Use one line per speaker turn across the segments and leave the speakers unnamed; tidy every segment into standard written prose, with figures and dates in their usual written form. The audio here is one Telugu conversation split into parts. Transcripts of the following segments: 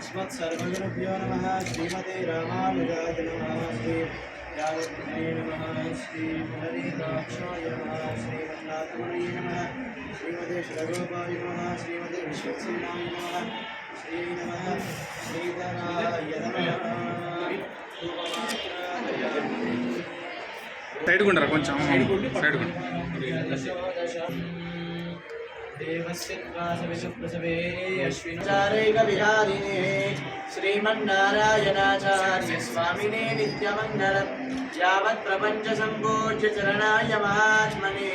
अस्मत्सर्वगुरुभ्यो नमः। श्रीमते रामानुजाय नमः। श्री यादवपुत्रे नमः। श्री मुरलीदाक्षाय नमः। श्रीमन्नाथपुरी नमः। श्रीमते श्रगोपाय नमः। श्रीमते विश्वक्सेनाय नमः। श्री नमः श्रीधराय नमः।
సైడ్ కొండరా కొంచెం సైడ్ కొండ
देवस्यत्वासविशुप्रसवे अश्विनाचारैकविहारिणे श्रीमन्नारायणाचार्य स्वामिने नित्यमङ्गलम् यावत् प्रपञ्चसम्पूज्य चरणाय महात्मने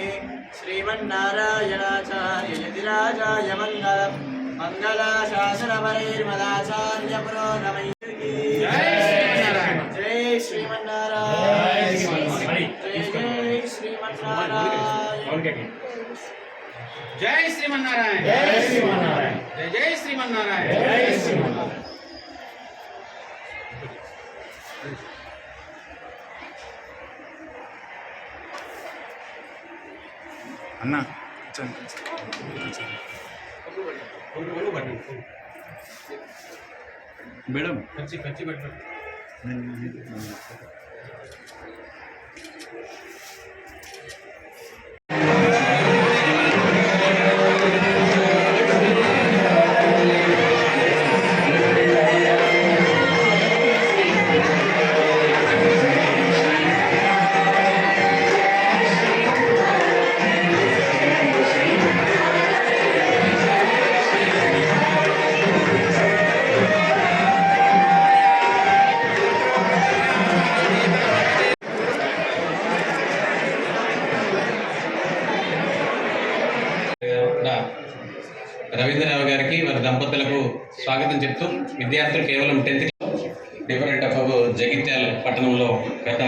श्रीमन्नारायणाचार्य यतिराजाय मङ्गलम् मङ्गलाशासनपरैर्मदाचार्य पुरोगमैः जय श्रीमन्नारायण जय जय श्रीमन्नारायण
जय श्रीमन्नारायण
जय श्रीमन्नारायण
जय जय श्रीमन्नारायण
जय श्रीमन्नारायण
अन्ना मैडम कच्ची कच्ची बट రవీంద్రరావు గారికి వారి దంపతులకు స్వాగతం చెప్తూ విద్యార్థులు కేవలం 10th డిఫరెంట్ ఆఫ్ జగిత్యాల పట్టణంలో గత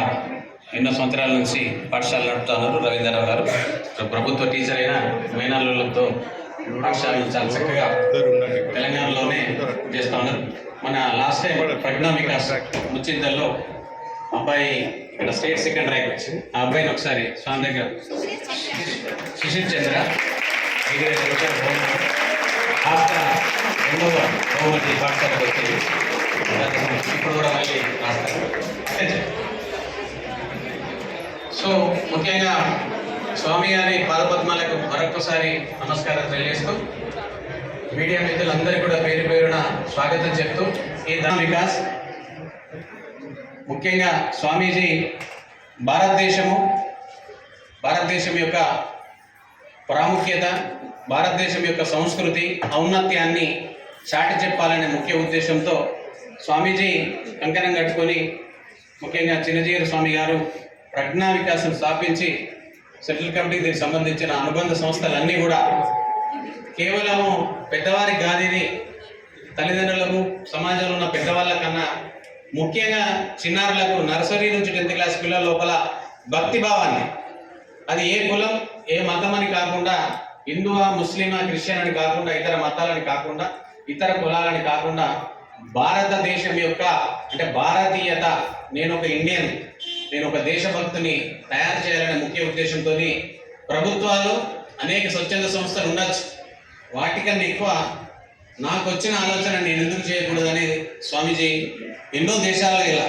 ఎన్నో సంవత్సరాల నుంచి పాఠశాల నడుపుతున్నారు రవీంద్రరావు గారు. ప్రభుత్వ టీచర్ అయిన మేనాళ్ళతో పాఠశాలను చాలా చక్కగా తెలంగాణలోనే చేస్తూ ఉన్నారు. మన లాస్ట్ టైం ప్రజ్ఞా వికాస్ ముచ్చింతల్లో అబ్బాయి ఇక్కడ స్టేట్ సెకండ్ ర్యాంక్ వచ్చింది. ఆ అబ్బాయిని ఒకసారి స్వామి దగ్గర సుశీల్ చంద్ర 5,000 రూపాయలు రెండవ బహుమతి పాఠశాలకు వచ్చింది. ఇప్పుడు కూడా మళ్ళీ రాస్తారు. సో ముఖ్యంగా స్వామి గారి పాదపద్మాలకు మరొకసారి నమస్కారం తెలియజేస్తూ మీడియా మిత్రులందరికీ కూడా పేరు పేరున స్వాగతం చెప్తూ ఈ వికాస్ ముఖ్యంగా స్వామీజీ భారతదేశం యొక్క ప్రాముఖ్యత, భారతదేశం యొక్క సంస్కృతి ఔన్నత్యాన్ని చాటి చెప్పాలనే ముఖ్య ఉద్దేశంతో స్వామీజీ కంకణం కట్టుకొని, ముఖ్యంగా చిన్నజీయర్ స్వామి గారు ప్రజ్ఞా వికాసం స్థాపించి సెటిల్ కమిటీకి దీనికి సంబంధించిన అనుబంధ సంస్థలన్నీ కూడా కేవలము పెద్దవారికి కాదు, ఇది తల్లిదండ్రులకు, సమాజంలో ఉన్న పెద్దవాళ్ళ కన్నా ముఖ్యంగా చిన్నారులకు నర్సరీ నుంచి 10th క్లాస్ పిల్లల లోపల భక్తి భావాన్ని, అది ఏ కులం ఏ మతం అని కాకుండా, హిందువా ముస్లిమా క్రిస్టియన్ అని కాకుండా, ఇతర మతాలని కాకుండా, ఇతర కులాలని కాకుండా, భారతదేశం యొక్క అంటే భారతీయత, నేను ఒక ఇండియన్, నేను ఒక దేశభక్తుని తయారు చేయాలనే ముఖ్య ఉద్దేశంతో ప్రభుత్వాలు అనేక స్వచ్ఛంద సంస్థలు ఉండొచ్చు, వాటికన్నా ఎక్కువ నాకు వచ్చిన ఆలోచన నేను ఎందుకు చేయకూడదని స్వామీజీ ఎన్నో దేశాల్లో, ఇలా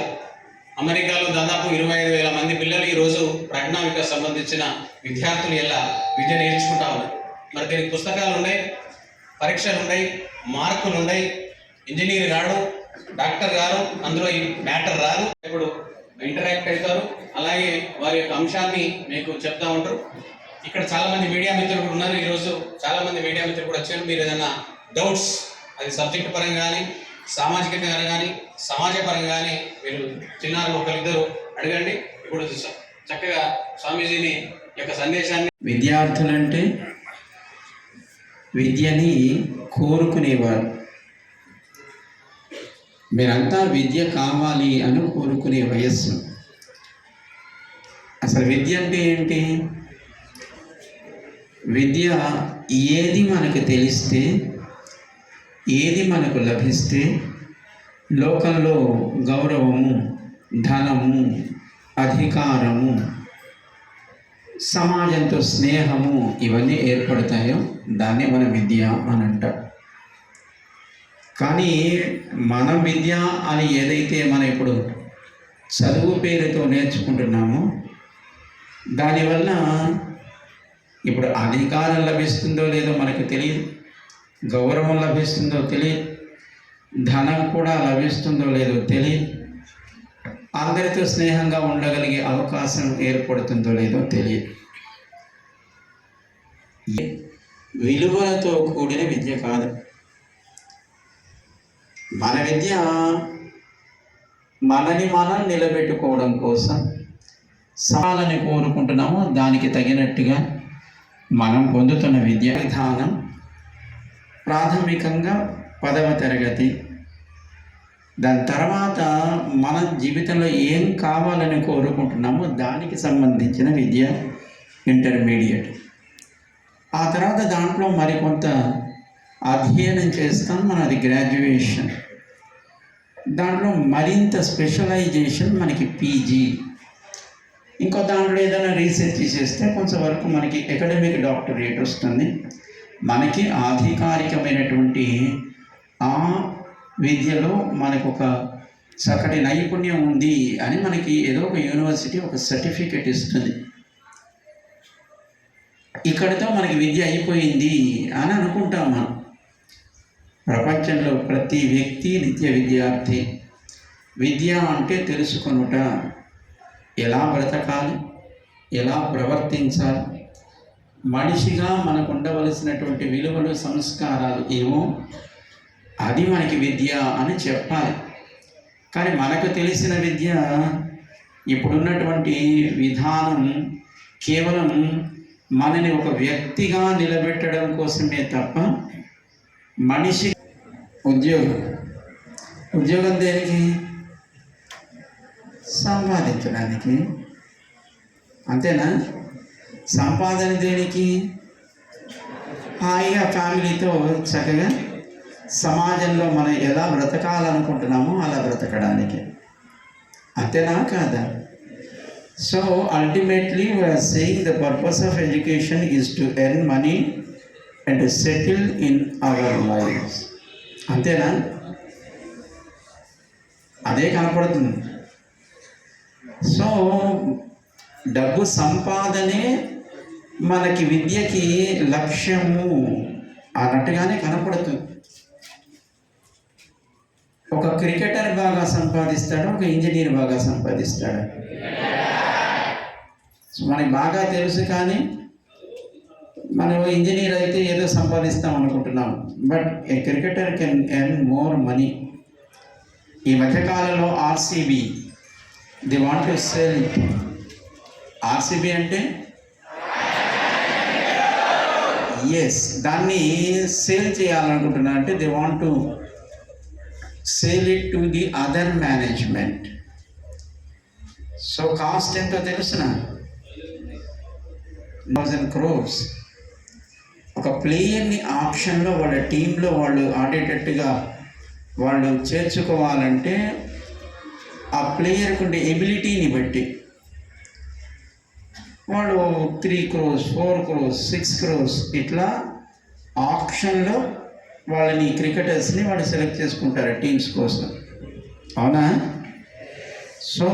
అమెరికాలో దాదాపు 25,000 మంది పిల్లలు ఈరోజు ప్రజ్ఞా వికాస్ సంబంధించిన విద్యార్థులు ఎలా విద్య నేర్చుకుంటా ఉన్నారు. మరి దీనికి పుస్తకాలు ఉన్నాయి, పరీక్షలు ఉన్నాయి, మార్కులు ఉన్నాయి. ఇంజనీర్ గారు, డాక్టర్ గారు అందులో ఈ మ్యాటర్ రాదు, ఇప్పుడు ఇంటరాక్ట్ అవుతారు, అలాగే వారి యొక్క అంశాన్ని మీకు చెప్తా ఉంటారు. ఇక్కడ చాలామంది మీడియా మిత్రులు కూడా ఉన్నారు. ఈరోజు చాలామంది మీడియా మిత్రులు కూడా వచ్చారు. మీరు ఏదైనా డౌట్స్, అది సబ్జెక్ట్ పరంగా కానీ, సామాజికంగా కానీ, సమాజ పరంగా కానీ మీరు చిన్నారు ఒకరిద్దరు అడగండి. ఇప్పుడు చక్కగా స్వామీజీని యొక్క సందేశాన్ని.
విద్యార్థులంటే విద్యని కోరుకునేవారు. మీరంతా విద్య కావాలి అని కోరుకునే వయస్సు. అసలు విద్య అంటే ఏంటి? విద్య ఏది మనకు తెలిస్తే, ఏది మనకు లభిస్తే లోకంలో గౌరవము, ధనము, అధికారము, సమాజంతో స్నేహము ఇవన్నీ ఏర్పడతాయో దాన్ని మన విద్య అని అంటారు. కానీ మన విద్య అని ఏదైతే మనం ఇప్పుడు చదువు పేరుతో నేర్చుకుంటున్నామో దానివల్ల ఇప్పుడు అధికారం లభిస్తుందో లేదో మనకు తెలియదు, గౌరవం లభిస్తుందో తెలియదు, ధనం కూడా లభిస్తుందో లేదో తెలియదు, అందరితో స్నేహంగా ఉండగలిగే అవకాశం ఏర్పడుతుందో లేదో తెలియదు. విలువలతో కూడిన విద్య కాదు మన విద్య. మనని మనం నిలబెట్టుకోవడం కోసం సమాలని కోరుకుంటున్నాము. దానికి తగినట్టుగా మనం పొందుతున్న విద్యా విధానం ప్రాథమికంగా 10వ తరగతి. దాని తర్వాత మన జీవితంలో ఏం కావాలని కోరుకుంటున్నామో దానికి సంబంధించిన విద్య ఇంటర్మీడియట్. ఆ తర్వాత దాంట్లో మరికొంత అధ్యయనం చేస్తాం, మనది గ్రాడ్యుయేషన్. దాంట్లో మరింత స్పెషలైజేషన్ మనకి పీజీ. ఇంకో దాంట్లో ఏదైనా రీసెర్చ్ చేస్తే కొంతవరకు మనకి అకాడమిక్ డాక్టరేట్ వస్తుంది. మనకి అధికారికమైనటువంటి ఆ విద్యలో మనకు ఒక చక్కటి నైపుణ్యం ఉంది అని మనకి ఏదో ఒక యూనివర్సిటీ ఒక సర్టిఫికెట్ ఇస్తుంది. ఇక్కడితో మనకి విద్య అయిపోయింది అని అనుకుంటాం మనం. ప్రపంచంలో ప్రతి వ్యక్తి నిత్య విద్యార్థి. విద్య అంటే తెలుసుకొనుట, ఎలా బ్రతకాలి, ఎలా ప్రవర్తించాలి, మనిషిగా మనకు ఉండవలసినటువంటి విలువలు, సంస్కారాలు ఏమో అది మనకి విద్య అని చెప్పాలి. కానీ మనకు తెలిసిన విద్య ఇప్పుడున్నటువంటి విధానం కేవలం మనని ఒక వ్యక్తిగా నిలబెట్టడం కోసమే తప్ప మనిషి ఉద్యోగం దేనికి? సంపాదించడానికి. అంతేనా? సంపాదన దేనికి? హాయిగా ఫ్యామిలీతో చక్కగా సమాజంలో మనం ఎలా బ్రతకాలనుకుంటున్నామో అలా బ్రతకడానికి. అంతేనా కాదా? So ultimately we are saying the purpose of education is to earn money and to settle in our lives. అంతేనా? అదే కనపడుతుంది. సో డబ్బు సంపాదనే మనకి విద్యకి లక్ష్యము అన్నట్టుగానే కనపడుతుంది. ఒక క్రికెటర్ బాగా సంపాదిస్తాడు, ఒక ఇంజనీర్ బాగా సంపాదిస్తాడు. మనకి బాగా తెలుసు, కానీ మనం ఇంజనీర్ అయితే ఏదో సంపాదిస్తాం అనుకుంటున్నాం. But A cricketer can earn more money. ఈ మధ్యకాలంలో RCB the want to cell. RCB అంటే ఎస్, దాన్ని సేల్ చేయాలనుకుంటున్నా. అంటే they want to sale it to the other management. So cost ఎంతో తెలుసునా? 1000 crores. ఒక ప్లేయర్ని ఆప్షన్లో వాళ్ళ టీంలో వాళ్ళు ఆడేటట్టుగా వాళ్ళు చేర్చుకోవాలంటే ఆ ప్లేయర్కి ఉండే ఎబిలిటీని బట్టి వాళ్ళు 3 crores, 4 crores, 6 crores ఇట్లా ఆప్షన్లో వాళ్ళని క్రికెటర్స్ని వాళ్ళు సెలెక్ట్ చేసుకుంటారు టీమ్స్ కోసం. అవునా? సో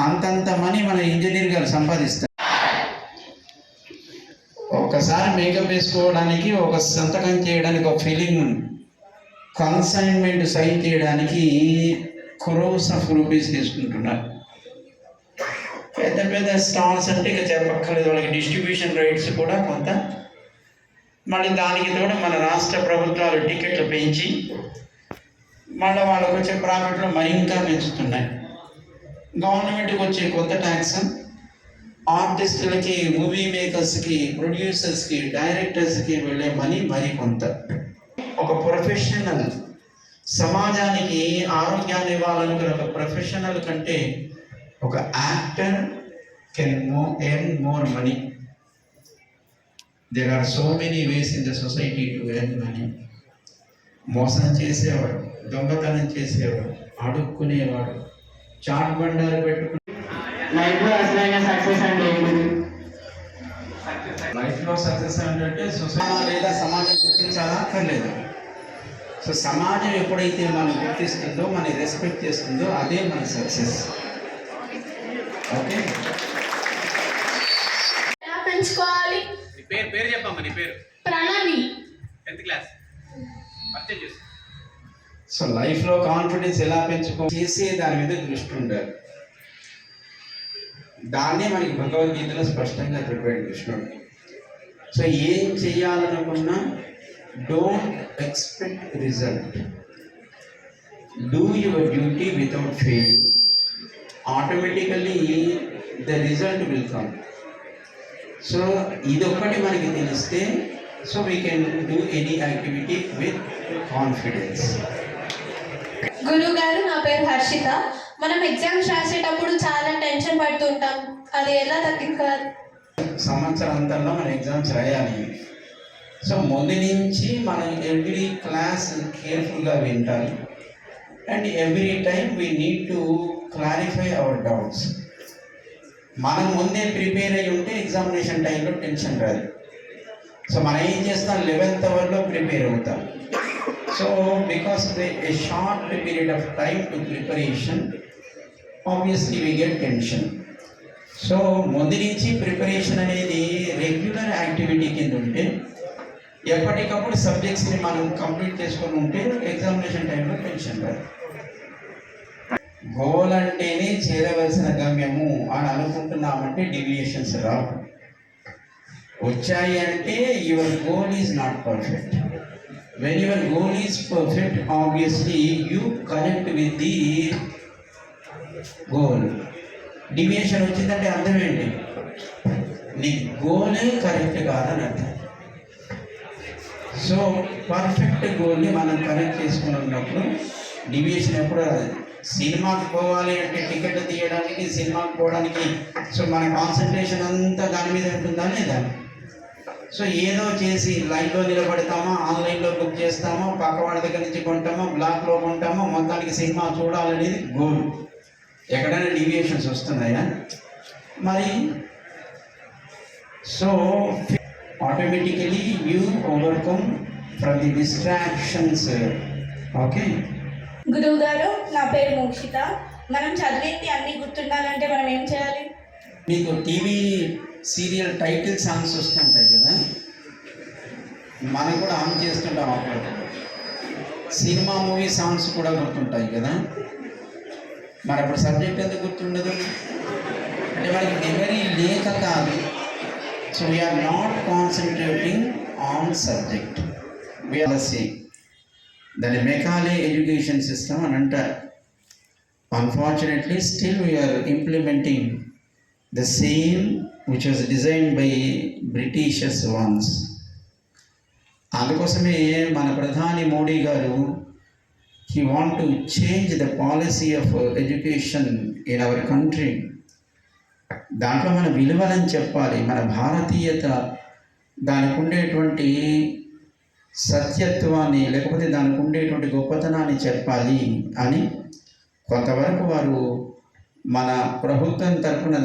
అంతంత మనీ మన ఇంజనీర్ గారు సంపాదిస్తారు. ఒకసారి మేకప్ వేసుకోవడానికి, ఒక సంతకం చేయడానికి, ఒక ఫిలింగ్ కన్సైన్మెంట్ సైన్ చేయడానికి crores of rupees తీసుకుంటున్నారు. పెద్ద పెద్ద స్టార్స్ అంటే ఇక చెప్పక్కర్లేదు, వాళ్ళకి డిస్ట్రిబ్యూషన్ రైట్స్ కూడా కొంత. మళ్ళీ దానికి తోడు మన రాష్ట్ర ప్రభుత్వాలు టికెట్లు పెంచి మళ్ళీ వాళ్ళకి వచ్చే ప్రాఫిట్లు మరింకా పెంచుతున్నాయి. గవర్నమెంట్కి వచ్చే కొత్త ట్యాక్స్ ఆర్టిస్టులకి, మూవీ మేకర్స్కి, ప్రొడ్యూసర్స్కి, డైరెక్టర్స్కి వెళ్ళే మనీ మరి కొంత. ఒక ప్రొఫెషనల్ సమాజానికి ఆరోగ్యాన్ని ఇవ్వాలనుకున్న ఒక ప్రొఫెషనల్ కంటే ఒక actor can earn more money. There are so many ways in the society to earn money. మోసం చేసేవాడు, దొంగతనం చేసేవాడు, అడుక్కునేవాడు, చాట్ బండాలు పెట్టుకుని
లైఫ్లో అసలైన సక్సెస్ అంటే ఏంటి?
లైఫ్లో సక్సెస్ అంటే సొసైటీ లేదా సమాజం గుర్తించాలా అక్కర్లేదు. సో సమాజం ఎప్పుడైతే మనం గుర్తిస్తుందో, మనం రెస్పెక్ట్ చేస్తుందో, అదే మన సక్సెస్. ఓకే,
ఎలా పెంచుకోవాలి?
నీ పేరు చెప్పమ్మా. నీ పేరు?
ప్రణవి.
10th class. పరిచయం చేసి.
సో లైఫ్లో కాన్ఫిడెన్స్ ఎలా చేసే దాని మీద దృష్టి ఉండాలి. దాన్నే మనకి భగవద్గీతలో స్పష్టంగా చెప్పాడు కృష్ణుడు. సో ఏం చేయాలనుకున్నా don't expect result, do your duty without fail. Automatically the result will come. So ఇదొక్కటి మనకి తెలిస్తే so we can do any activity with confidence.
గురువు గారు, నా పేరు హర్షిత. మనం ఎగ్జామ్స్ రాసేటప్పుడు చాలా టెన్షన్ పడుతుంటాం, అది ఎలా తగ్గించాలి?
సంవత్సరం అంతలో మన ఎగ్జామ్స్ రాయాలి. సో ముందు నుంచి మనం ఎవ్రీ క్లాస్ కేర్ఫుల్గా వింటాలి. And every time we need to clarify our doubts. మనం ముందే ప్రిపేర్ అయ్యి ఉంటే ఎగ్జామినేషన్ టైంలో టెన్షన్ రాదు. సో మనం ఏం చేస్తాం, 11th అవర్లో ప్రిపేర్ అవుతాం. So because a short period of time to preparation, obviously we get tension. So ముందు నుంచి ప్రిపరేషన్ అనేది రెగ్యులర్ యాక్టివిటీ కింద ఉంటే, ఎప్పటికప్పుడు సబ్జెక్ట్స్ని మనం కంప్లీట్ చేసుకొని ఉంటే ఎగ్జామినేషన్ టైంలో టెన్షన్ రాదు. గోల్ అంటేనే చేరవలసిన గమ్యము అని అనుకుంటున్నామంటే డీవియేషన్స్ రావు. వచ్చాయి అంటే your goal is not perfect. When your goal is perfect, obviously you connect with the goal. Deviation వచ్చిందంటే అర్థం ఏంటి? నీ గోలే కరెక్ట్ కాదని అర్థం. సో పర్ఫెక్ట్ గోల్ని మనం కనెక్ట్ చేసుకుని ఉన్నప్పుడు డివియేషన్ ఎప్పుడు రాదు. సినిమాకి పోవాలి అంటే టికెట్ తీయడానికి, సినిమాకి పోవడానికి సో మన కాన్సన్ట్రేషన్ అంతా దాని మీద ఉంటుందా లేదా? సో ఏదో చేసి లైన్లో నిలబడతామో, ఆన్లైన్లో బుక్ చేస్తామో, పక్క వాళ్ళ దగ్గర నుంచి కొంటామో, బ్లాక్లో కొంటామో, మొత్తానికి సినిమా చూడాలనేది గోల్. ఎక్కడైనా డీవియేషన్స్ వస్తున్నాయా మరి? So automatically you overcome from the distractions. Okay.
గురువు గారు, నా పేరు మోక్షిత. మనం చదివేది అన్నీ గుర్తుండాలంటే మనం ఏం చేయాలి?
మీకు టీవీ సీరియల్ టైటిల్ సాంగ్స్ వస్తుంటాయి కదా, మనం కూడా ఆన్ చేస్తుంటాం అప్పుడు. సినిమా మూవీ సాంగ్స్ కూడా గుర్తుంటాయి కదా, మరి అప్పుడు సబ్జెక్ట్ ఎందుకు గుర్తుండదు అంటే మనకి మెమరీ లేక కాదు. So we are not concentrating on subject, we are same. దాన్ని మెకాలే ఎడ్యుకేషన్ సిస్టమ్ అని అంటారు. Unfortunately still we are implementing the same which was designed by Britishers once. అందుకోసమే మన ప్రధాని మోడీ గారు he want to change the policy of education in our country. దాంట్లో మన విలువలని చెప్పాలి, మన భారతీయత, దానికి ఉండేటువంటి సత్యత్వాన్ని లేకపోతే దానికి ఉండేటువంటి గొప్పతనాన్ని చెప్పాలి అని కొంతవరకు వారు మన ప్రభుత్వం తరఫున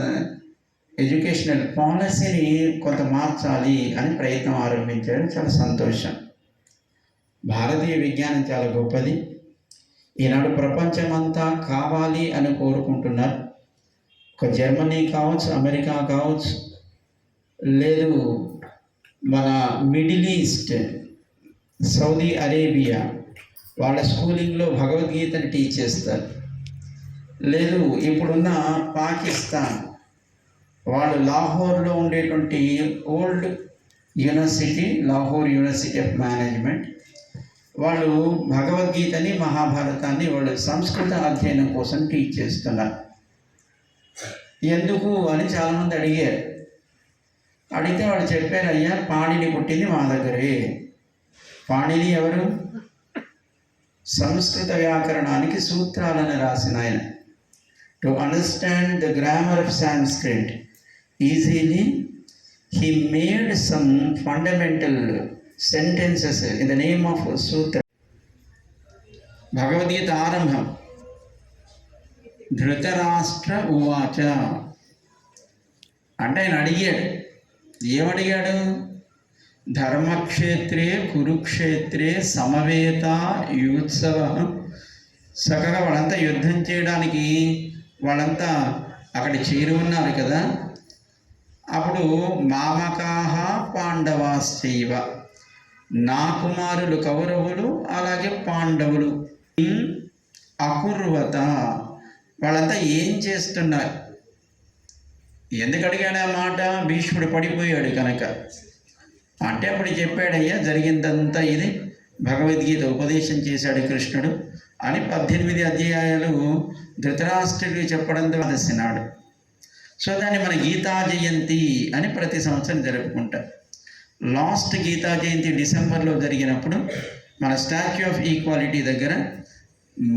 ఎడ్యుకేషనల్ పాలసీని కొంత మార్చాలి అని ప్రయత్నం ఆరంభించారు. చాలా సంతోషం. భారతీయ విజ్ఞానం చాలా గొప్పది. ఈనాడు ప్రపంచమంతా కావాలి అని కోరుకుంటున్నారు. ఒక జర్మనీ కావచ్చు, అమెరికా కావచ్చు, లేదు మన మిడిల్ ఈస్ట్, సౌదీ అరేబియా, వాళ్ళ స్కూలింగ్లో భగవద్గీతని టీచ్ చేస్తారు. లేదు ఇప్పుడున్న పాకిస్తాన్, వాళ్ళు లాహోర్లో ఉండేటువంటి old university, Lahore university of management, వాళ్ళు భగవద్గీతని మహాభారతాన్ని వాళ్ళు సంస్కృత అధ్యయనం కోసం టీచ్ చేస్తున్నారు. ఎందుకు అని చాలామంది అడిగారు. అడిగితే వాళ్ళు చెప్పారు, అయ్యా పాణిని పుట్టింది మా దగ్గరే. పాణిని ఎవరు? సంస్కృత వ్యాకరణానికి సూత్రాలను రాసిన ఆయన. To understand the grammar of Sanskrit easily he made some fundamental sentences in the name of Sutra. Bhagavad Gita ఆరంభం ధృతరాష్ట్ర ఉవాచ అంటే ఆయన అడిగాడు. ఏమడిగాడు? ధర్మక్షేత్రే కురుక్షేత్రే సమవేత యుత్సవ. చక్కగా వాళ్ళంతా యుద్ధం చేయడానికి వాళ్ళంతా అక్కడ చేరి ఉన్నారు కదా. అప్పుడు మామకాహ పాండవాశ్చైవ, నా కుమారులు కౌరవులు అలాగే పాండవులు అకుర్వత, వాళ్ళంతా ఏం చేస్తున్నారు? ఎందుకు అడిగాడు ఆ మాట? భీష్ముడు పడిపోయాడు కనుక. అంటే అప్పుడు చెప్పాడయ్యా జరిగిందంతా ఇది, భగవద్గీత ఉపదేశం చేశాడు కృష్ణుడు అని 18 అధ్యాయాలు ధృతరాష్ట్రుడికి చెప్పడంతో దర్శనాడు. సో దాన్ని మన గీతా జయంతి అని ప్రతి సంవత్సరం జరుపుకుంటాం. లాస్ట్ గీతా జయంతి డిసెంబర్లో జరిగినప్పుడు మన స్టాచ్యూ ఆఫ్ ఈక్వాలిటీ దగ్గర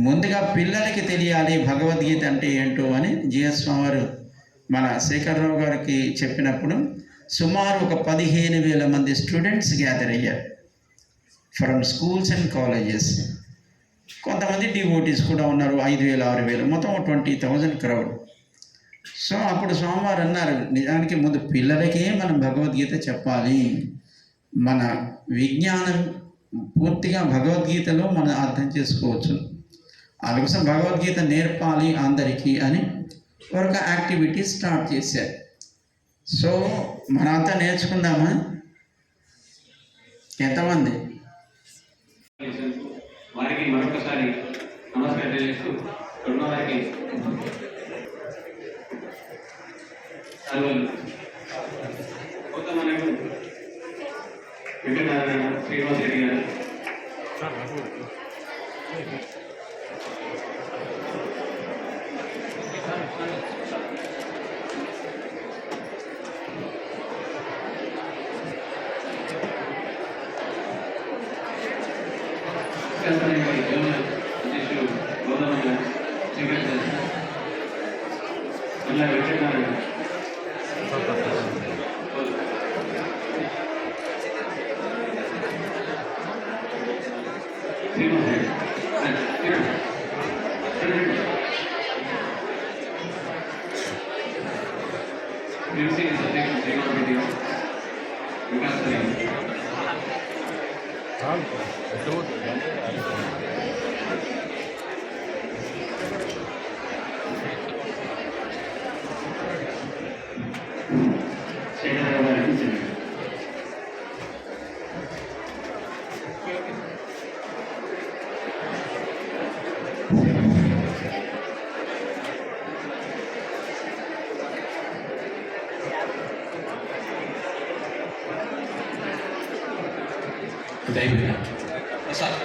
ముందుగా పిల్లలకి తెలియాలి భగవద్గీత అంటే ఏంటో అని జిఎస్ స్వామి మన శేఖర్రావు గారికి చెప్పినప్పుడు సుమారు ఒక 15,000 మంది స్టూడెంట్స్ గ్యాదర్ అయ్యారు ఫ్రమ్ స్కూల్స్ అండ్ కాలేజెస్. కొంతమంది డివోటీస్ కూడా ఉన్నారు, 5,000 6,000, మొత్తం 20,000 క్రౌడ్. సో అప్పుడు స్వామివారు అన్నారు, నిజానికి ముందు పిల్లలకే మనం భగవద్గీత చెప్పాలి, మన విజ్ఞానం పూర్తిగా భగవద్గీతలో మనం అర్థం చేసుకోవచ్చు, అందుకోసం భగవద్గీత నేర్పాలి అందరికీ అని ఒక యాక్టివిటీ స్టార్ట్ చేశారు. సో మనంతా నేర్చుకుందామా? ఎంతమంది?
వారికి మరొకసారి నమస్కారం తెలియజేస్తూ ఉన్న వారికి కొత్త మనకు వెంకటనారాయణ శ్రీనివాస్ రెడ్డి గారు, అధ్యక్షులు గౌతమ్ గారు, సెక్రటరీ అలా వెంకటనారాయణ ఇది అయిపోయిందా సార్?